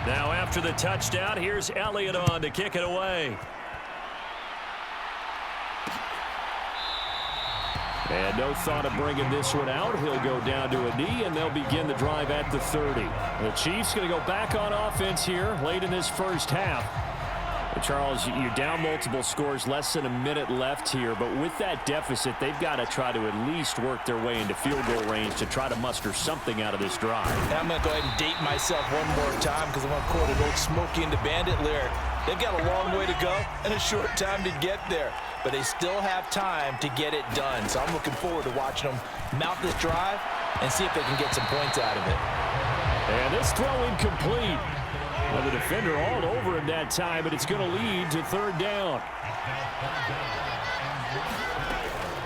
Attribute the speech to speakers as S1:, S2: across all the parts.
S1: Now after the touchdown, here's Elliott on to kick it away. And no thought of bringing this one out. He'll go down to a knee, and they'll begin the drive at the 30. The Chiefs going to go back on offense here late in this first half. Charles, you're down multiple scores, less than a minute left here, but with that deficit, they've got to try to at least work their way into field goal range to try to muster something out of this drive.
S2: Now I'm going to go ahead and date myself one more time because I want to quote an old Smokey and the Bandit lyric. They've got a long way to go and a short time to get there, but they still have time to get it done. So I'm looking forward to watching them mount this drive and see if they can get some points out of it.
S1: And this throw incomplete. Well, the defender all over him that time, but it's going to lead to third down.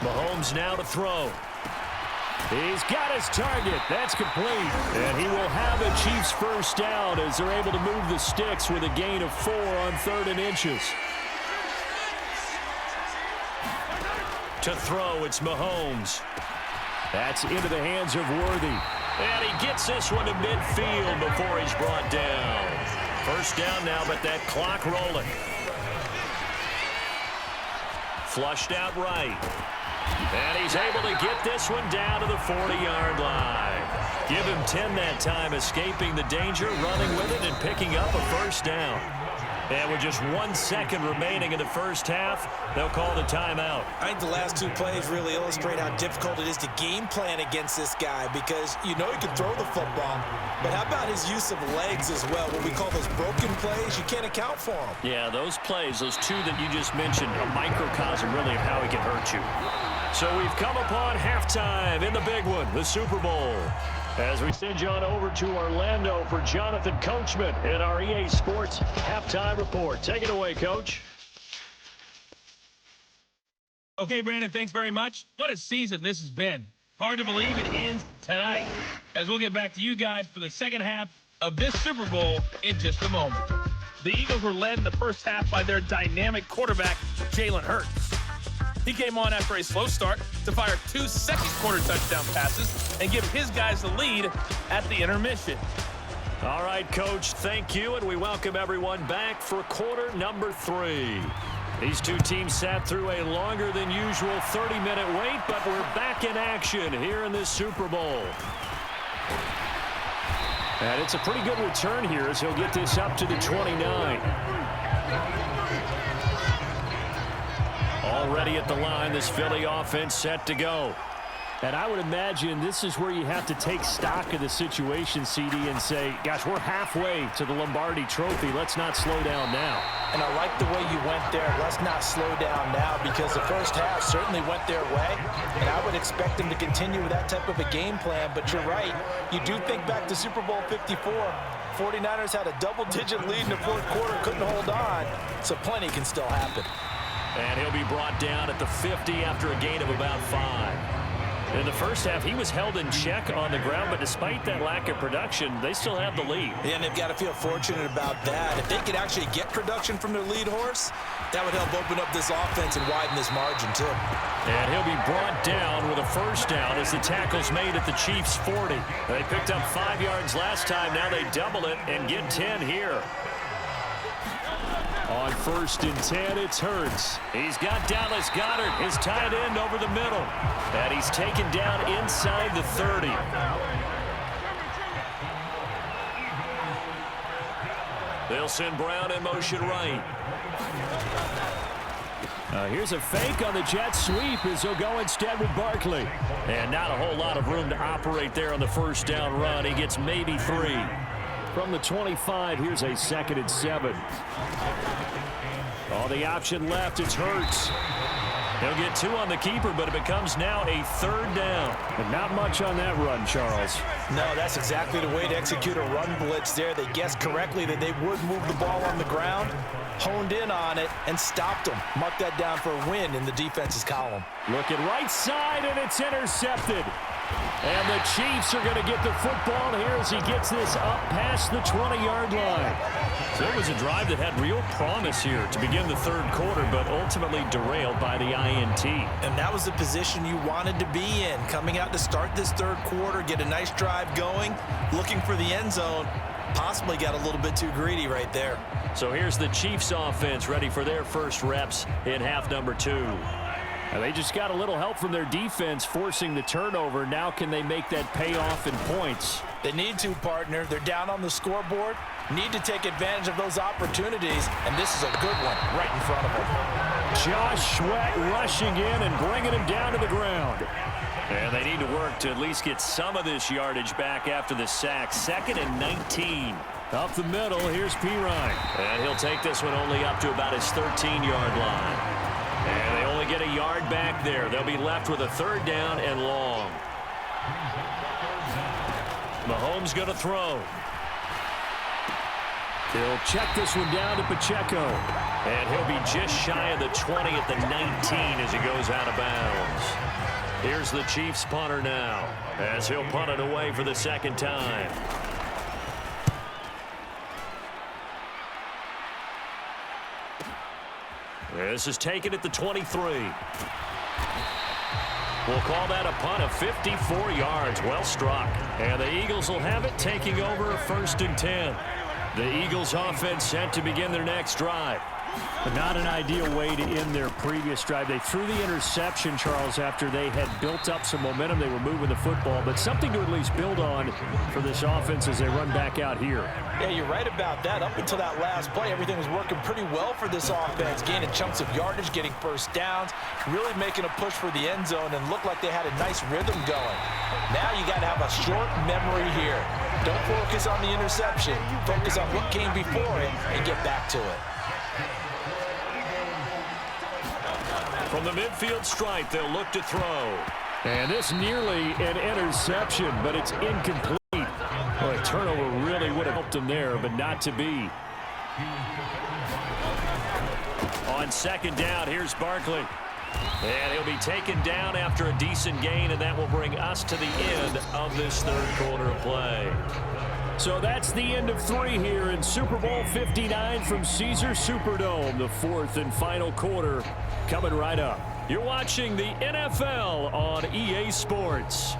S1: Mahomes now to throw. He's got his target. That's complete. And he will have a Chiefs first down as they're able to move the sticks with a gain of 4 on 3rd and inches. To throw, it's Mahomes. That's into the hands of Worthy. And he gets this one to midfield before he's brought down. First down now, but that clock rolling. Flushed out right. And he's able to get this one down to the 40-yard line. Give him 10 that time, escaping the danger, running with it, and picking up a first down. And with just 1 second remaining in the first half, they'll call the timeout.
S2: I think the last 2 plays really illustrate how difficult it is to game plan against this guy because you know he can throw the football, but how about his use of legs as well? What we call those broken plays, you can't account for them.
S1: Yeah, those plays, those 2 that you just mentioned, a microcosm really of how he can hurt you. So we've come upon halftime in the big one, the Super Bowl. As we send you on over to Orlando for Jonathan Coachman in our EA Sports Halftime Report. Take it away, Coach.
S3: Okay, Brandon, thanks very much. What a season this has been. Hard to believe it ends tonight, as we'll get back to you guys for the second half of this Super Bowl in just a moment. The Eagles were led in the first half by their dynamic quarterback, Jalen Hurts. He came on after a slow start to fire 2 second-quarter touchdown passes and give his guys the lead at the intermission.
S1: All right, Coach, thank you, and we welcome everyone back for quarter number 3. These 2 teams sat through a longer than usual 30-minute wait, but we're back in action here in this Super Bowl. And it's a pretty good return here as he'll get this up to the 29. Already at the line, this Philly offense set to go. And I would imagine this is where you have to take stock of the situation, CD, and say, gosh, we're halfway to the Lombardi Trophy. Let's not slow down now.
S2: And I like the way you went there. Let's not slow down now because the first half certainly went their way. And I would expect them to continue with that type of a game plan. But you're right. You do think back to Super Bowl 54. 49ers had a double-digit lead in the fourth quarter, couldn't hold on. So plenty can still happen.
S1: And he'll be brought down at the 50 after a gain of about 5. In the first half, he was held in check on the ground, but despite that lack of production, they still have the lead.
S2: Yeah, and they've got to feel fortunate about that. If they could actually get production from their lead horse, that would help open up this offense and widen this margin, too.
S1: And he'll be brought down with a first down as the tackle's made at the Chiefs' 40. They picked up 5 yards last time. Now they double it and get 10 here. On 1st and 10, it's Hurts. He's got Dallas Goedert, his tight end, over the middle. And he's taken down inside the 30. They'll send Brown in motion right. Here's a fake on the jet sweep as he'll go instead with Barkley. And not a whole lot of room to operate there on the first down run. He gets maybe 3. From the 25, here's a 2nd and 7. All the option left, it's Hurts. He'll get 2 on the keeper, but it becomes now a 3rd down. And not much on that run, Charles.
S2: No, that's exactly the way to execute a run blitz there. They guessed correctly that they would move the ball on the ground, honed in on it, and stopped them. Mark that down for a win in the defense's column.
S1: Looking right side, and it's intercepted. And the Chiefs are going to get the football here as he gets this up past the 20-yard line. So it was a drive that had real promise here to begin the 3rd quarter, but ultimately derailed by the INT.
S2: And that was the position you wanted to be in. Coming out to start this 3rd quarter, get a nice drive going, looking for the end zone. Possibly got a little bit too greedy right there.
S1: So here's the Chiefs offense ready for their first reps in half number 2. And they just got a little help from their defense forcing the turnover. Now can they make that pay off in points?
S2: They need to, partner. They're down on the scoreboard. Need to take advantage of those opportunities, and this is a good one right in front of them.
S1: Josh Sweat rushing in and bringing him down to the ground. And they need to work to at least get some of this yardage back after the sack. 2nd and 19. Up the middle, here's Pirine. And he'll take this one only up to about his 13-yard line. And they only get a yard back there. They'll be left with a 3rd down and long. Mahomes going to throw. He'll check this one down to Pacheco. And he'll be just shy of the 20 at the 19 as he goes out of bounds. Here's the Chiefs punter now as he'll punt it away for the 2nd time. This is taken at the 23. We'll call that a punt of 54 yards. Well struck. And the Eagles will have it, taking over 1st and 10. The Eagles offense set to begin their next drive. But not an ideal way to end their previous drive. They threw the interception, Charles, after they had built up some momentum. They were moving the football, but something to at least build on for this offense as they run back out here.
S2: Yeah, you're right about that. Up until that last play, everything was working pretty well for this offense, gaining chunks of yardage, getting first downs, really making a push for the end zone, and looked like they had a nice rhythm going. Now you got to have a short memory here. Don't focus on the interception. Focus on what came before it and get back to it.
S1: From the midfield stripe, they'll look to throw. And this nearly an interception, but it's incomplete. Well, a turnover really would have helped them there, but not to be. On 2nd down, here's Barkley. And he'll be taken down after a decent gain, and that will bring us to the end of this 3rd quarter of play. So that's the end of 3 here in Super Bowl 59 from Caesar Superdome. The 4th and final quarter coming right up. You're watching the NFL on EA Sports.